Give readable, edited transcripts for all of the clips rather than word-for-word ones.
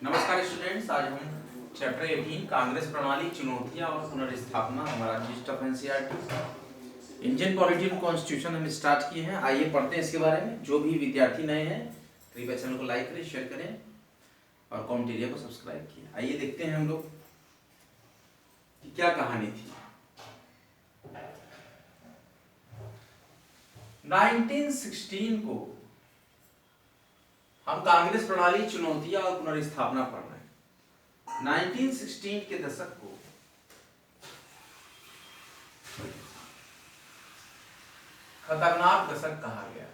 नमस्कार स्टूडेंट्स, आज हम चैप्टर 18 कांग्रेस प्रणाली चुनौतियां और पुनर्स्थापना हमारा list of NCERT Indian political constitution हम स्टार्ट किए हैं। आइए पढ़ते हैं इसके बारे में। जो भी विद्यार्थी नए हैं कृपया चैनल को लाइक करें, शेयर करें और कमेंट एरिया को सब्सक्राइब किए। आइए देखते हैं हम लोग कि क्या कहानी थी। 1916 को हम कांग्रेस प्रणाली चुनौतियां और पुनर्स्थापना पढ़ रहे हैं। 1916 के दशक को खतरनाक दशक कहा गया।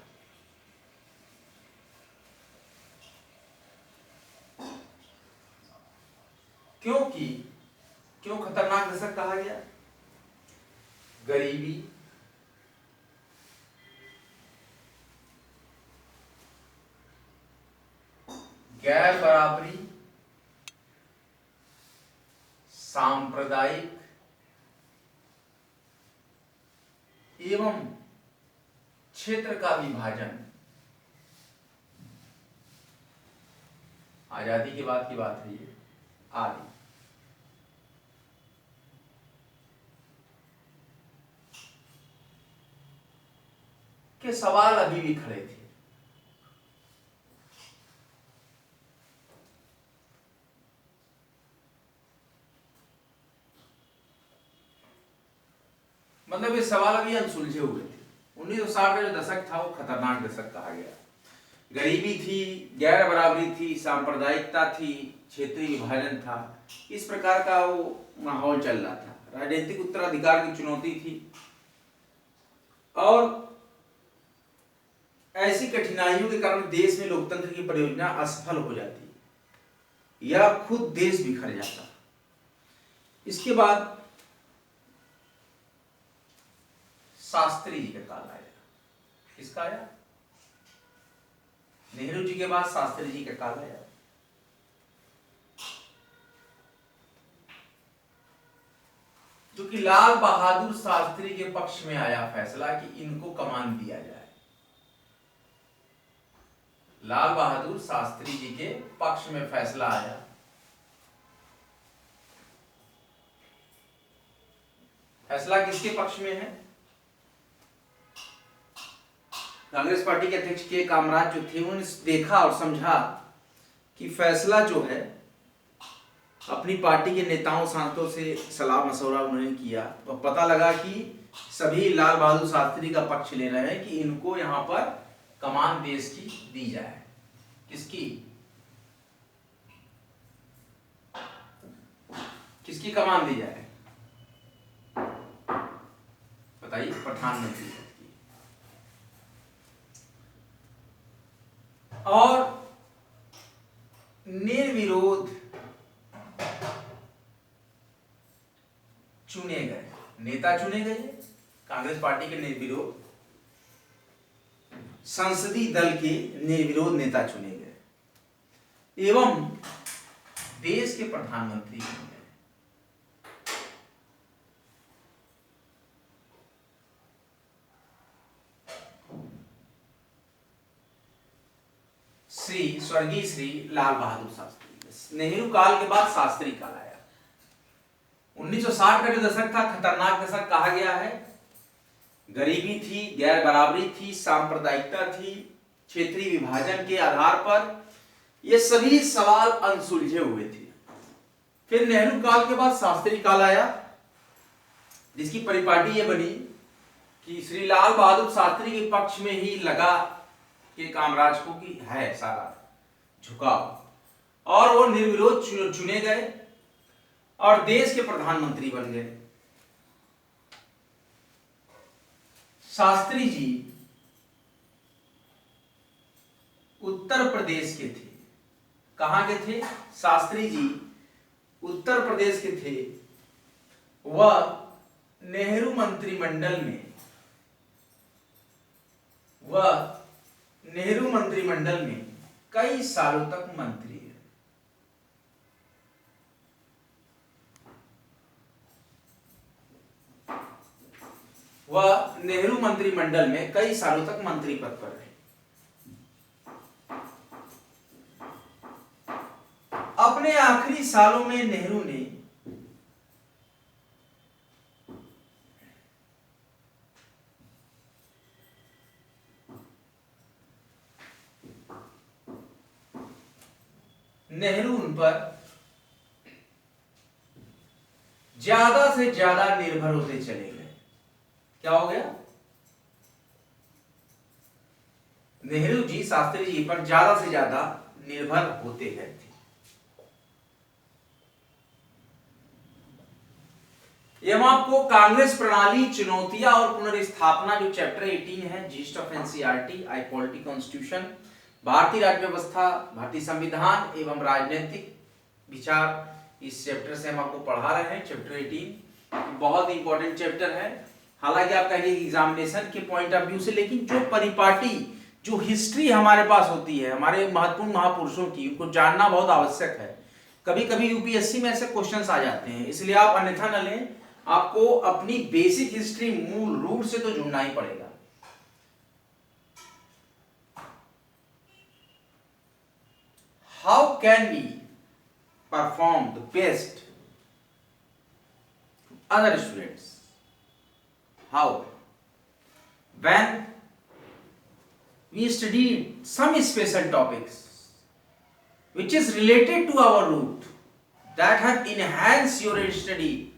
क्यों खतरनाक दशक कहा गया? गरीबी, गैर बराबरी, सांप्रदायिक एवं क्षेत्र का विभाजन, आजादी के बाद की बात है ये, आदि। के सवाल अभी भी खड़े थे। मतलब ये सवाल अभी अनसुलझे हुए थे। 1960 का जो दशक था वो खतरनाक दशक कहा गया। गरीबी थी, गैर बराबरी थी, सांप्रदायिकता थी, क्षेत्रीय विभाजन था। इस प्रकार का वो माहौल चल रहा था। राजनीतिक उत्तराधिकार की चुनौती थी और ऐसी कठिनाइयों के कारण देश में लोकतंत्र की परियोजना असफल हो जाती या खुद देश बिखर जाता। इसके बाद शास्त्री जी का काल आया। किसका आया? नेहरू जी के बाद शास्त्री जी का काल आया। जो कि लाल बहादुर शास्त्री के पक्ष में आया फैसला कि इनको कमान दिया जाए। लाल बहादुर शास्त्री जी के पक्ष में फैसला आया। फैसला किसके पक्ष में है? कांग्रेस पार्टी के अध्यक्ष के कामराज जो थे उन्होंने देखा और समझा कि फैसला जो है, अपनी पार्टी के नेताओं सांसदों से सलाह मशवरा उन्होंने किया तो पता लगा कि सभी लाल बहादुर शास्त्री का पक्ष ले रहे हैं कि इनको यहाँ पर कमान देश की दी जाए। किसकी? किसकी कमान दी जाए बताइए? प्रधानमंत्री की। और निर्विरोध चुने गए नेता चुने गए। कांग्रेस पार्टी के निर्विरोध संसदीय दल के निर्विरोध नेता चुने गए एवं देश के प्रधानमंत्री बने गए। स्वर्गीय श्री लाल बहादुर शास्त्री। नेहरू काल के बाद शास्त्री काल आया। 1960 का जो दशक था खतरनाक दशक कहा गया है। गरीबी थी, गैर बराबरी थी, सांप्रदायिकता थी, क्षेत्रीय विभाजन के आधार पर ये सभी सवाल अनसुलझे हुए थे। फिर नेहरू काल के बाद शास्त्री काल आया, जिसकी परिपाटी ये बनी कि श्री लाल बहादुर शास्त्री के पक्ष में ही लगा के कामराज को कि है सारा झुकाव, और वो निर्विरोध चुने गए और देश के प्रधानमंत्री बन गए। शास्त्री जी उत्तर प्रदेश के थे। कहां के थे? शास्त्री जी उत्तर प्रदेश के थे। वह नेहरू मंत्रिमंडल में कई सालों तक मंत्री है। वह नेहरू मंत्रिमंडल में कई सालों तक मंत्री पद पर रहे। अपने आखिरी सालों में नेहरू ने उन पर ज्यादा से ज्यादा निर्भर होते चले गए। क्या हो गया? नेहरू जी शास्त्री जी पर ज्यादा से ज्यादा निर्भर होते गए थे। ये हम आपको कांग्रेस प्रणाली, चुनौतियां और पुनर्स्थापना, जो चैप्टर 18 है, yeast of NCERT, I polity constitution, भारतीय राज्य व्यवस्था, भारतीय संविधान एवं राजनीतिक विचार, इस चैप्टर से हम आपको पढ़ा रहे हैं। चैप्टर 18 बहुत इंपॉर्टेंट चैप्टर है। हालांकि आप कहेंगे एग्जामिनेशन के पॉइंट ऑफ व्यू से, लेकिन जो परिपाटी, जो हिस्ट्री हमारे पास होती है हमारे महत्वपूर्ण महापुरुषों की, उनको जानना बहुत आवश्यक है। कभी कभी यूपीएससी में ऐसे क्वेश्चंस आ जाते हैं, इसलिए आप अन्यथा न लें, आपको अपनी बेसिक हिस्ट्री, मूल रूट से तो जुड़ना ही पड़ेगा। How can we perform the best other students? How? When we studied some special topics which is related to our root, that have enhanced your study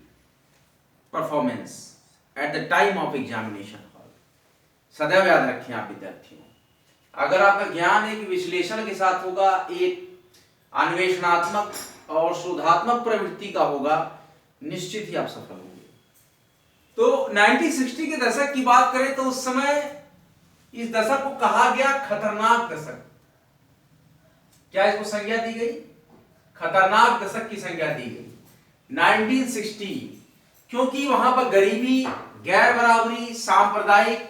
performance at the time of examination hall. सदैव याद रखें आप विद्यार्थियों, अगर आपका ज्ञान एक विश्लेषण के साथ होगा, एक अन्वेषणात्मक और शोधात्मक प्रवृत्ति का होगा, निश्चित ही आप सफल होंगे। तो 1960 के दशक की बात करें तो उस समय इस दशक को कहा गया खतरनाक दशक। क्या इसको संज्ञा दी गई? खतरनाक दशक की संज्ञा दी गई 1960, क्योंकि वहां पर गरीबी, गैर बराबरी, सांप्रदायिक,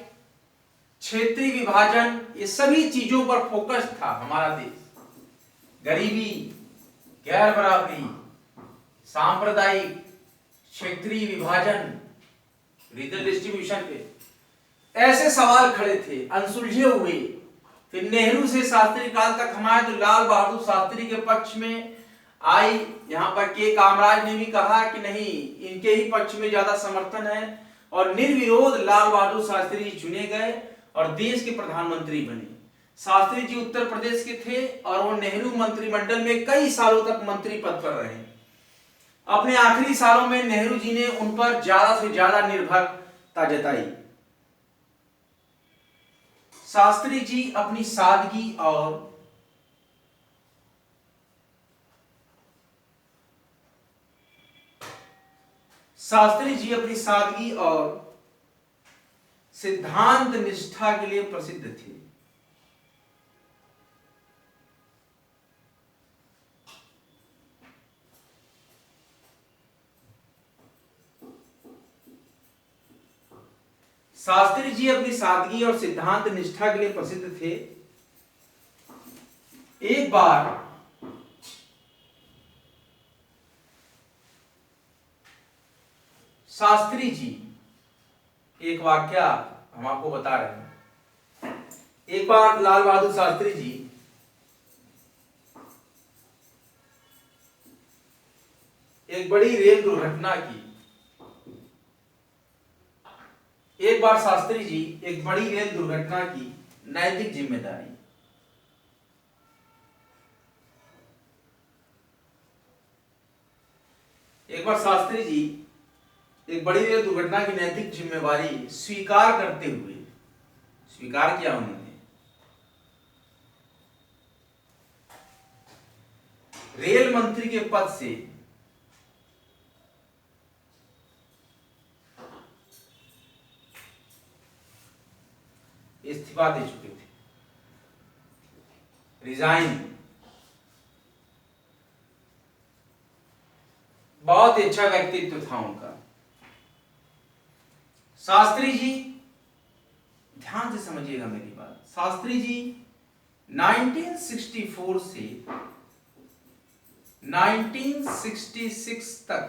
क्षेत्रीय विभाजन, ये सभी चीजों पर फोकस था हमारा देश। गरीबी, गैर बराबरी, सांप्रदायिक, क्षेत्रीय विभाजन, रीजनल डिस्ट्रीब्यूशन पे ऐसे सवाल खड़े थे, अनसुलझे हुए। फिर नेहरू से शास्त्री काल तक हमारे तो लाल बहादुर शास्त्री के पक्ष में आई। यहाँ पर के कामराज ने भी कहा कि नहीं, इनके ही पक्ष में ज्यादा समर्थन है, और निर्विरोध लाल बहादुर शास्त्री चुने गए और देश के प्रधानमंत्री बने। शास्त्री जी उत्तर प्रदेश के थे और वो नेहरू मंत्रिमंडल में कई सालों तक मंत्री पद पर रहे। अपने आखिरी सालों में नेहरू जी ने उन पर ज्यादा से ज्यादा निर्भरता जताई। शास्त्री जी अपनी सादगी और सिद्धांत निष्ठा के लिए प्रसिद्ध थे। शास्त्री जी अपनी सादगी और सिद्धांत निष्ठा के लिए प्रसिद्ध थे। एक बार शास्त्री जी, एक वाक्या हम आपको बता रहे हैं। एक बार लाल बहादुर शास्त्री जी एक बड़ी रेल दुर्घटना की नैतिक जिम्मेदारी। एक बार शास्त्री जी एक बड़ी रेल दुर्घटना की नैतिक जिम्मेवारी स्वीकार करते हुए, स्वीकार किया उन्होंने, रेल मंत्री के पद से इस्तीफा दे चुके थे, रिजाइन। बहुत ही अच्छा व्यक्तित्व था उनका। शास्त्री जी, ध्यान से समझिएगा मेरी बात, शास्त्री जी 1964 से 1966 तक,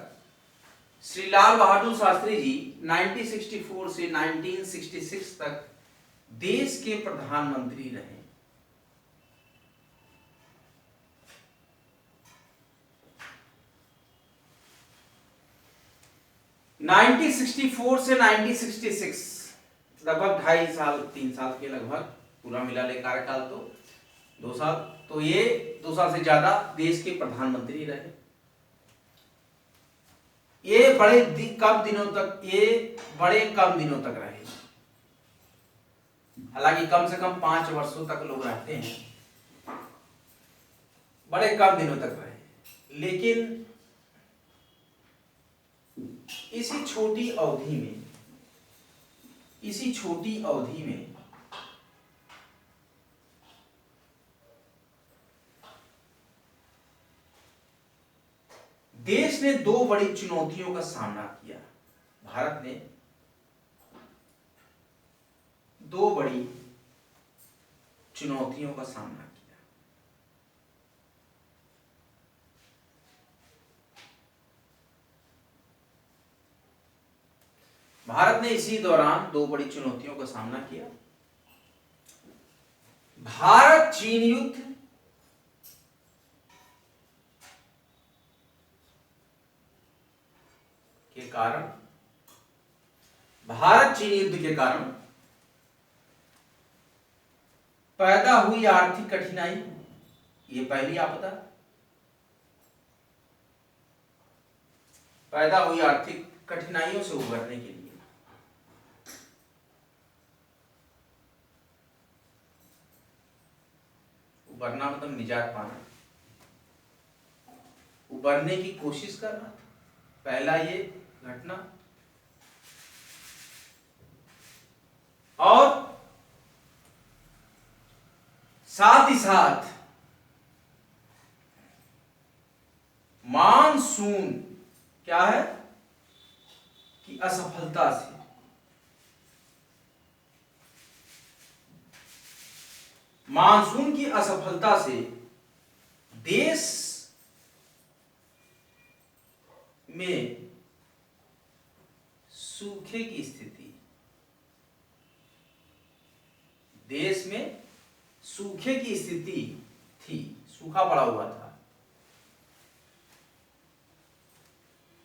श्री लाल बहादुर शास्त्री जी 1964 से 1966 तक देश के प्रधानमंत्री रहे। 1964 से 1966 लगभग 2.5 साल 3 साल के लगभग पूरा मिला ले कार्यकाल तो 2 साल, तो ये 2 साल से ज्यादा देश के प्रधानमंत्री रहे। ये बड़े कम दिनों तक रहे। हालांकि कम से कम 5 वर्षों तक लोग रहते हैं, बड़े कम दिनों तक रहे। लेकिन इसी छोटी अवधि में देश ने 2 बड़ी चुनौतियों का सामना किया। भारत ने 2 बड़ी चुनौतियों का सामना किया। भारत ने इसी दौरान 2 बड़ी चुनौतियों का सामना किया। भारत चीन युद्ध के कारण, पैदा हुई आर्थिक कठिनाई, ये पहली आपदा, पैदा हुई आर्थिक कठिनाइयों से उबरने के लिए उबरना मतलब निजात पाना, उबरने की कोशिश करना था पहला ये घटना। और साथ ही साथ मानसून क्या है कि असफलता से, मानसून की असफलता से देश में सूखे की स्थिति, देश में सूखे की स्थिति थी, सूखा पड़ा हुआ था।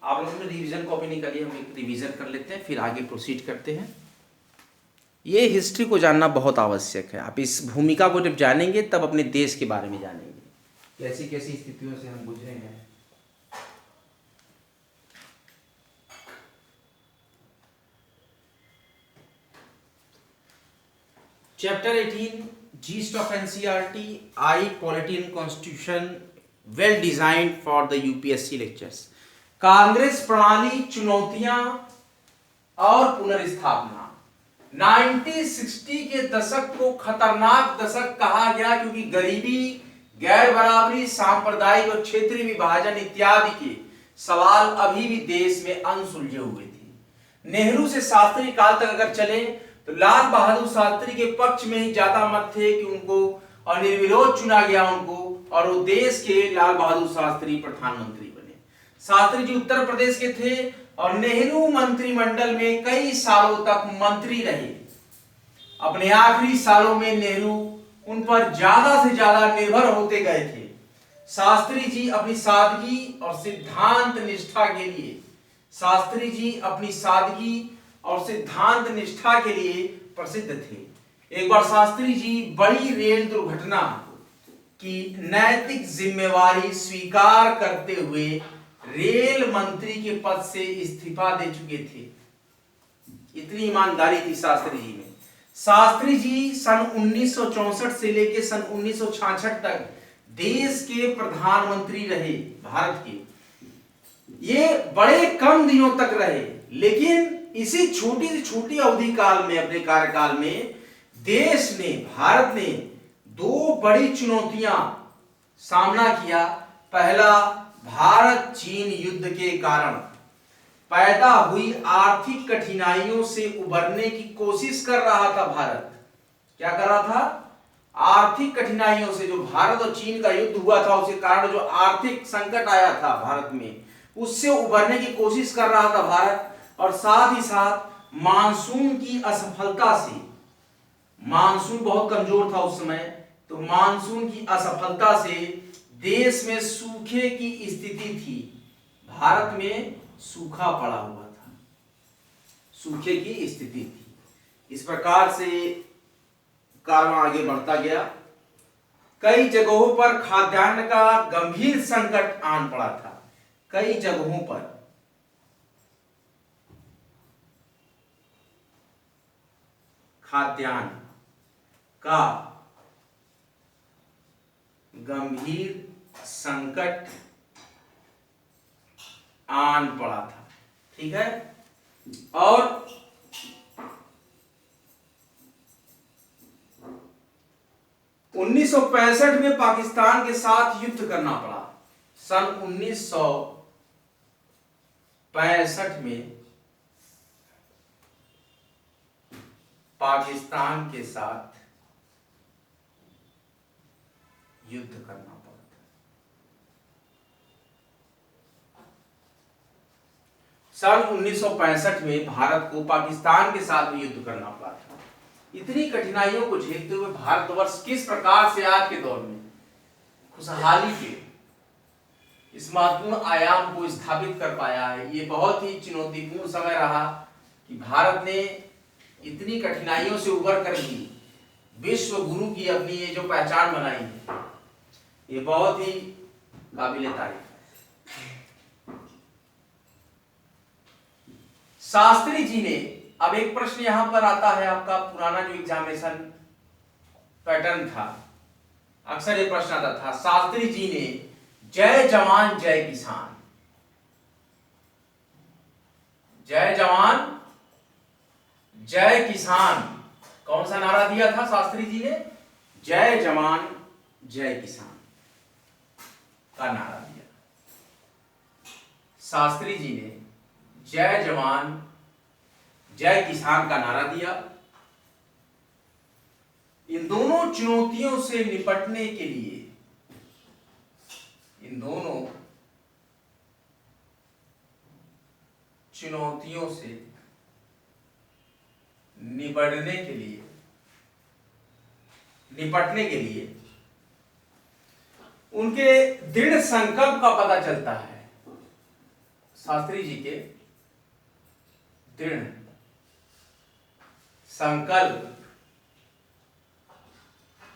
आप लोगों ने रिवीजन कॉपी नहीं करी, हम एक रिवीजन कर लेते हैं फिर आगे प्रोसीड करते हैं। ये हिस्ट्री को जानना बहुत आवश्यक है। आप इस भूमिका को जब जानेंगे तब अपने देश के बारे में जानेंगे, कैसी कैसी स्थितियों से हम गुजरे हैं। Chapter 18 Gist of NCERT, I Polity and Constitution, well designed for the UPSC lectures। Congress प्रणाली, चुनौतियां और पुनर्स्थापना। 1960 के दशक को खतरनाक दशक कहा गया क्योंकि गरीबी, गैर बराबरी, सांप्रदायिक और क्षेत्रीय विभाजन इत्यादि के सवाल अभी भी देश में अनसुलझे हुए थे। नेहरू से शास्त्री काल तक अगर चले तो लाल बहादुर शास्त्री के पक्ष में ही ज्यादा मत थे कि उनको और निर्विरोध चुना गया उनको, और वो देश के लाल बहादुर शास्त्री प्रधानमंत्री बने। शास्त्री जी उत्तर प्रदेश के थे और नेहरू मंत्रिमंडल में कई सालों तक मंत्री रहे। अपने आखिरी सालों में नेहरू उन पर ज्यादा से ज्यादा निर्भर होते गए थे। शास्त्री जी अपनी सादगी और सिद्धांत निष्ठा के लिए, शास्त्री जी अपनी सादगी और सिद्धांत निष्ठा के लिए प्रसिद्ध थे। एक बार शास्त्री जी बड़ी रेल दुर्घटना की नैतिक जिम्मेवारी स्वीकार करते हुए रेल मंत्री के पद से इस्तीफा दे चुके थे। इतनी ईमानदारी थी शास्त्री जी में। शास्त्री जी सन 1964 से लेकर सन 1966 तक देश के प्रधानमंत्री रहे भारत के। ये बड़े कम दिनों तक रहे, लेकिन इसी छोटी से छोटी अवधि काल में, अपने कार्यकाल में देश ने, भारत ने 2 बड़ी चुनौतियां सामना किया। पहला, भारत चीन युद्ध के कारण पैदा हुई आर्थिक कठिनाइयों से उबरने की कोशिश कर रहा था भारत। क्या कर रहा था? आर्थिक कठिनाइयों से, जो भारत और चीन का युद्ध हुआ था उसके कारण जो आर्थिक संकट आया था भारत में, उससे उबरने की कोशिश कर रहा था भारत। और साथ ही साथ मानसून की असफलता से, मानसून बहुत कमजोर था उस समय, तो मानसून की असफलता से देश में सूखे की स्थिति थी। भारत में सूखा पड़ा हुआ था। सूखे की स्थिति थी। इस प्रकार से कारवां आगे बढ़ता गया। कई जगहों पर खाद्यान्न का गंभीर संकट आन पड़ा था। कई जगहों पर खाद्यान्न का गंभीर संकट आन पड़ा था। ठीक है। और 1965 में पाकिस्तान के साथ युद्ध करना पड़ा। सन 1965 में पाकिस्तान के साथ युद्ध करना पड़ा था। सन 1965 में भारत को पाकिस्तान के साथ भी युद्ध करना पड़ा था। इतनी कठिनाइयों को झेलते हुए भारतवर्ष किस प्रकार से आज के दौर में खुशहाली के इस महत्वपूर्ण आयाम को स्थापित कर पाया है। ये बहुत ही चुनौतीपूर्ण समय रहा कि भारत ने इतनी कठिनाइयों से उबर कर भी विश्व गुरु की अपनी ये जो पहचान बनाई है, ये बहुत ही काबिले तारीफ है। शास्त्री जी ने, अब एक प्रश्न यहां पर आता है, आपका पुराना जो एग्जामिनेशन पैटर्न था, अक्सर ये प्रश्न आता था, शास्त्री जी ने जय जवान जय किसान, जय जवान जय किसान, कौन सा नारा दिया था शास्त्री जी ने? जय जवान जय किसान का नारा दिया। शास्त्री जी ने जय जवान जय किसान का नारा दिया। इन दोनों चुनौतियों से निपटने के लिए, इन दोनों चुनौतियों से निपटने के लिए उनके दृढ़ संकल्प का पता चलता है। शास्त्री जी के दृढ़ संकल्प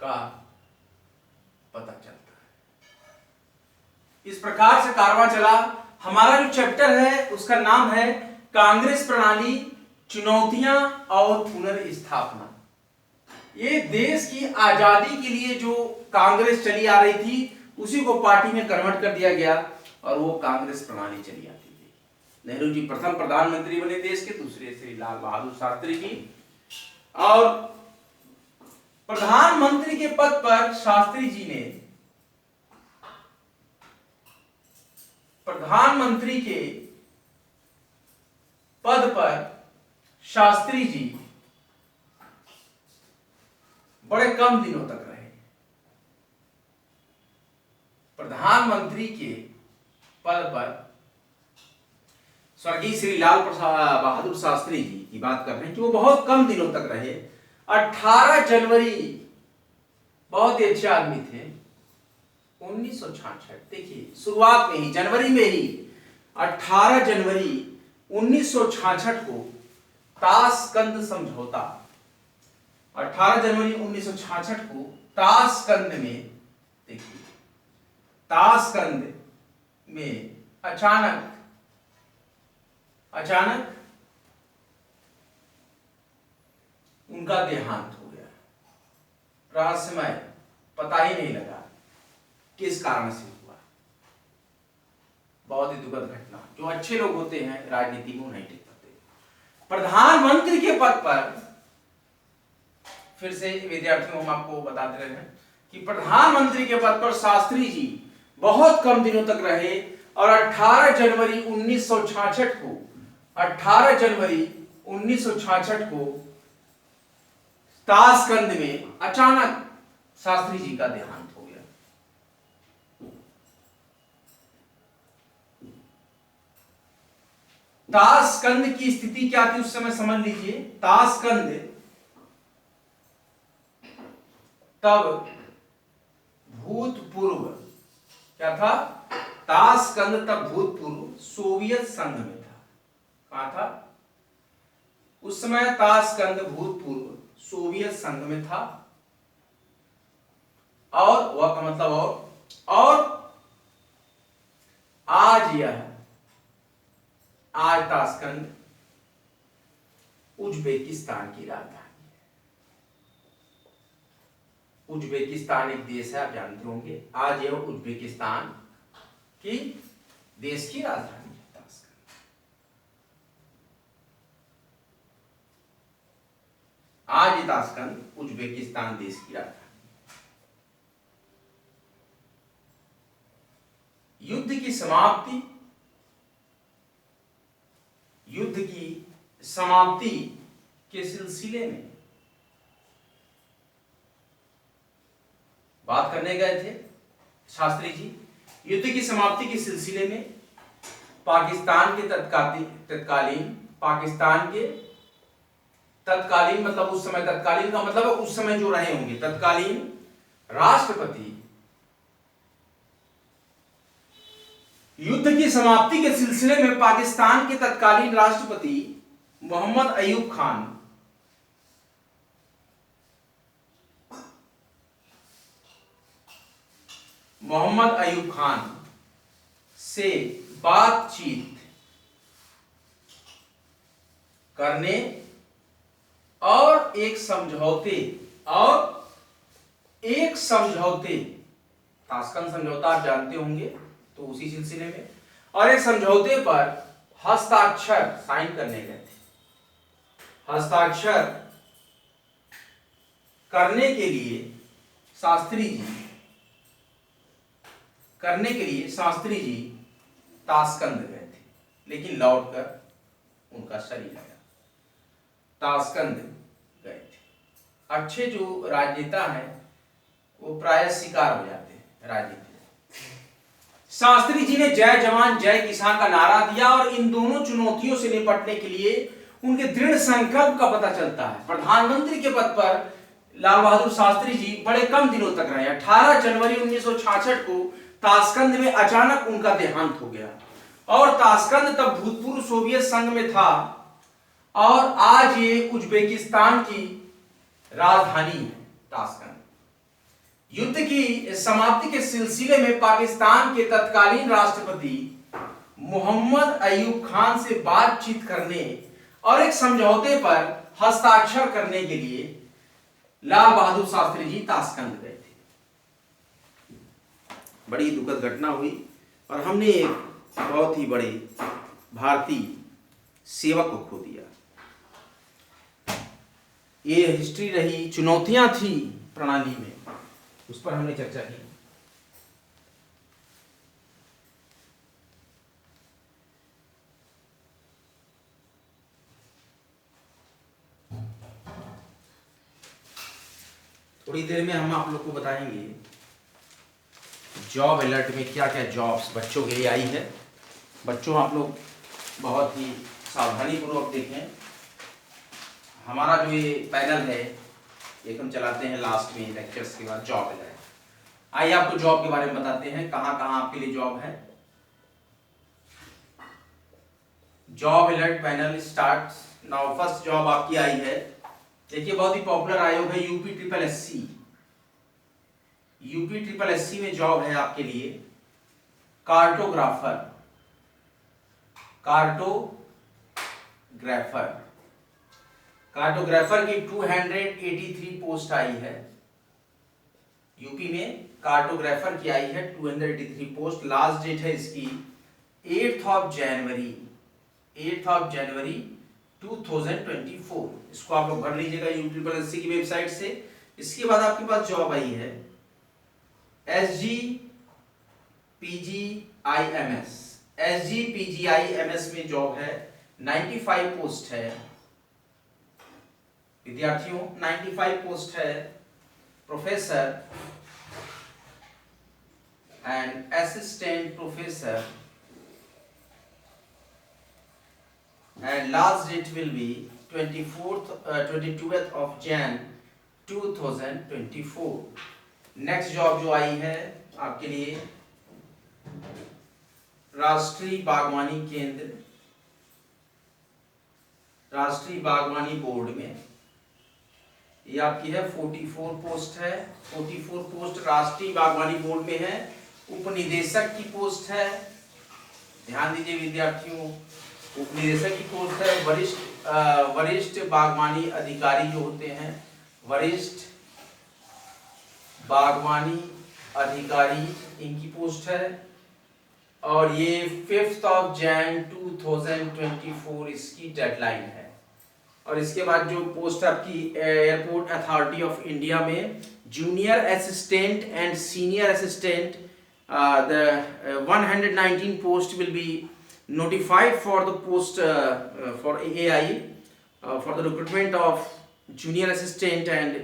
का पता चलता है। इस प्रकार से कारवां चला। हमारा जो चैप्टर है उसका नाम है कांग्रेस प्रणाली, चुनौतियां और पुनर्स्थापना। ये देश की आजादी के लिए जो कांग्रेस चली आ रही थी उसी को पार्टी में कन्वर्ट कर दिया गया और वो कांग्रेस प्रणाली चली आती थी। नेहरू जी प्रथम प्रधानमंत्री बने देश के, दूसरे श्री लाल बहादुर शास्त्री जी, और प्रधानमंत्री के पद पर शास्त्री जी ने, प्रधानमंत्री के पद पर शास्त्री जी बड़े कम दिनों तक रहे। प्रधानमंत्री के पद पर स्वर्गीय श्री लाल बहादुर शास्त्री जी की बात कर रहे हैं कि वो बहुत कम दिनों तक रहे। 18 जनवरी, बहुत ही अच्छे आदमी थे, 1966, देखिए शुरुआत में ही, जनवरी में ही 18 जनवरी 1966 को ताशकंद समझौता, 18 जनवरी 1966 को ताशकंद में, देखिए ताशकंद में अचानक उनका देहांत हो गया। रहस्यमय, पता ही नहीं लगा किस कारण से हुआ। बहुत ही दुखद घटना। जो अच्छे लोग होते हैं राजनीति में नहीं टिक पाते। प्रधानमंत्री के पद पर, फिर से विद्यार्थियों हम आपको बताते रहे हैं कि प्रधानमंत्री के पद पर शास्त्री जी बहुत कम दिनों तक रहे और 18 जनवरी 1966 को, 18 जनवरी 1966 को ताशकंद में अचानक शास्त्री जी का देहांत हो गया। ताशकंद की स्थिति क्या थी उस समय समझ लीजिए। ताशकंद तब भूतपूर्व, क्या था? ताशकंद तब भूतपूर्व सोवियत संघ में था। कहां था? उस समय ताशकंद भूतपूर्व सोवियत संघ में था, और वह का मतलब और आज ताशकंद उज्बेकिस्तान की राजधानी है। उज्बेकिस्तान एक देश है, आप जानते होंगे। आज यह उज्बेकिस्तान की देश की राजधानी है ताशकंद। आज ये ताशकंद उज्बेकिस्तान देश की राजधानी। युद्ध की समाप्ति के सिलसिले में बात करने गए थे शास्त्री जी। युद्ध की समाप्ति के सिलसिले में पाकिस्तान के तत्कालीन मतलब उस समय, तत्कालीन का मतलब उस समय जो रहे होंगे, तत्कालीन राष्ट्रपति, युद्ध की समाप्ति के सिलसिले में पाकिस्तान के तत्कालीन राष्ट्रपति मोहम्मद अयूब खान से बातचीत करने और एक समझौते ताशकंद समझौता आप जानते होंगे, तो उसी सिलसिले में, और एक समझौते पर हस्ताक्षर साइन करने गए थे। हस्ताक्षर करने के लिए शास्त्री जी ताशकंद गए थे, लेकिन लौटकर उनका शरीर आया। ताशकंद गए थे। अच्छे जो राजनेता हैं वो प्रायः शिकार हो जाते हैं राजनीति। शास्त्री जी ने जय जवान जय किसान का नारा दिया, और इन दोनों चुनौतियों से निपटने के लिए उनके दृढ़ संकल्प का पता चलता है। प्रधानमंत्री के पद पर लाल बहादुर शास्त्री जी बड़े कम दिनों तक रहे। 18 जनवरी 1966 को ताशकंद में अचानक उनका देहांत हो गया, और ताशकंद तब भूतपूर्व सोवियत संघ में था, और आज ये उज्बेकिस्तान की राजधानी है ताशकंद। युद्ध की समाप्ति के सिलसिले में पाकिस्तान के तत्कालीन राष्ट्रपति मोहम्मद अयूब खान से बातचीत करने और एक समझौते पर हस्ताक्षर करने के लिए लाल बहादुर शास्त्री जी ताशकंद गए थे। बड़ी दुखद घटना हुई, और हमने एक बहुत ही बड़े भारतीय सेवक को खो दिया। ये हिस्ट्री रही, चुनौतियां थी प्रणाली में, उस पर हमने चर्चा की। थोड़ी देर में हम आप लोग को बताएंगे जॉब अलर्ट में क्या क्या जॉब्स बच्चों के लिए आई है। बच्चों, आप लोग बहुत ही सावधानी पूर्वक देखें। हमारा जो ये पैनल है एक हम चलाते हैं लास्ट में लेक्चर्स के बाद, जॉब अलर्ट। आइए आपको जॉब के बारे में बताते हैं, कहां कहां आपके लिए जॉब है। Job alert panel starts now. First job आपकी आई है, देखिए बहुत ही पॉपुलर आयोग है यूपी ट्रिपल एससी में जॉब है आपके लिए कार्टोग्राफर की 283 पोस्ट आई है। यूपी में कार्टोग्राफर की आई है 283 पोस्ट। लास्ट डेट है इसकी 8th ऑफ जनवरी 2024। इसको आप लोग भर लीजिएगा यूपीएससी की वेबसाइट से। इसके बाद आपके पास जॉब आई है SGPGIMS में जॉब है। 95 पोस्ट है विद्यार्थियों, 95 पोस्ट है। Professor and assistant professor, and last date will be 22th of Jan 2024। Next job जो आई है आपके लिए राष्ट्रीय बागवानी केंद्र राष्ट्रीय बागवानी बोर्ड में। ये आपकी है 44 पोस्ट है, 44 पोस्ट राष्ट्रीय बागवानी बोर्ड में है। उपनिदेशक की पोस्ट है, ध्यान दीजिए विद्यार्थियों, उपनिदेशक की पोस्ट है। वरिष्ठ बागवानी अधिकारी जो होते हैं, वरिष्ठ बागवानी अधिकारी, इनकी पोस्ट है। और ये 5 जनवरी 2024 इसकी डेडलाइन है। और इसके बाद जो पोस्ट आपकी एयरपोर्ट अथॉरिटी ऑफ इंडिया में junior assistant and senior assistant, the 119 post will be notified for the post for AAI for the recruitment of junior assistant and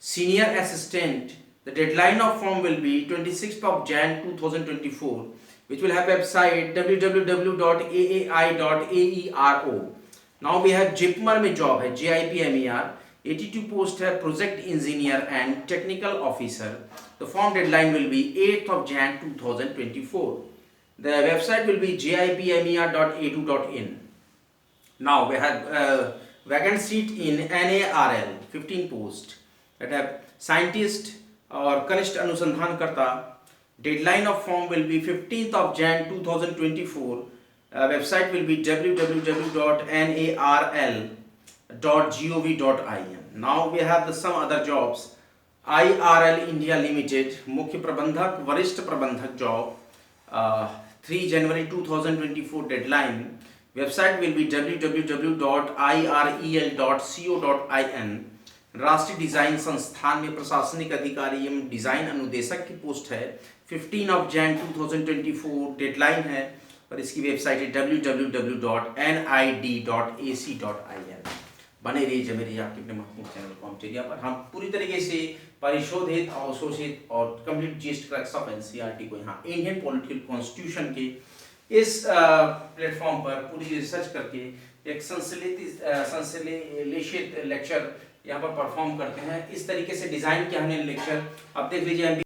senior assistant. The deadline of form will be 26th of Jan 2024, which will have website www.aai.aero. Now we have JIPMER में job है, JIPMER 82 post है, project engineer and technical officer. The form deadline will be 8th of Jan 2024. The website will be jipmer.edu.in. Now we have vacant seat in NARL 15 post that have scientist और कनिष्ठ अनुसंधानकर्ता. Deadline of form will be 15th of Jan 2024. Website will be www.narl.gov.in. Now we have some other jobs. IRL India Limited मुख्य प्रबंधक वरिष्ठ प्रबंधक job, 3 January 2024 deadline. Website will be www.irel.co.in. राष्ट्रीय design संस्थान में प्रशासनिक अधिकारी एवं डिजाइन अनुदेशक की पोस्ट है, 15 Jan 2024 डेडलाइन है। और इसकी वेबसाइट है www.nid.ac.in. बने रहिए मेरे आपके अपने महत्वपूर्ण चैनल कॉम्टेरिया पर। हम पूरी तरीके से परिशोधित, अवशोषित और complete yeast crux of NCERT को यहाँ इंडियन पॉलिटिकल कॉन्स्टिट्यूशन के इस प्लेटफॉर्म पर पूरी रिसर्च करके एक संश्लेषित लेक्चर यहाँ पर परफॉर्म करते हैं। इस तरीके से डिजाइन किया हमने लेक्चर। अब देख लीजिए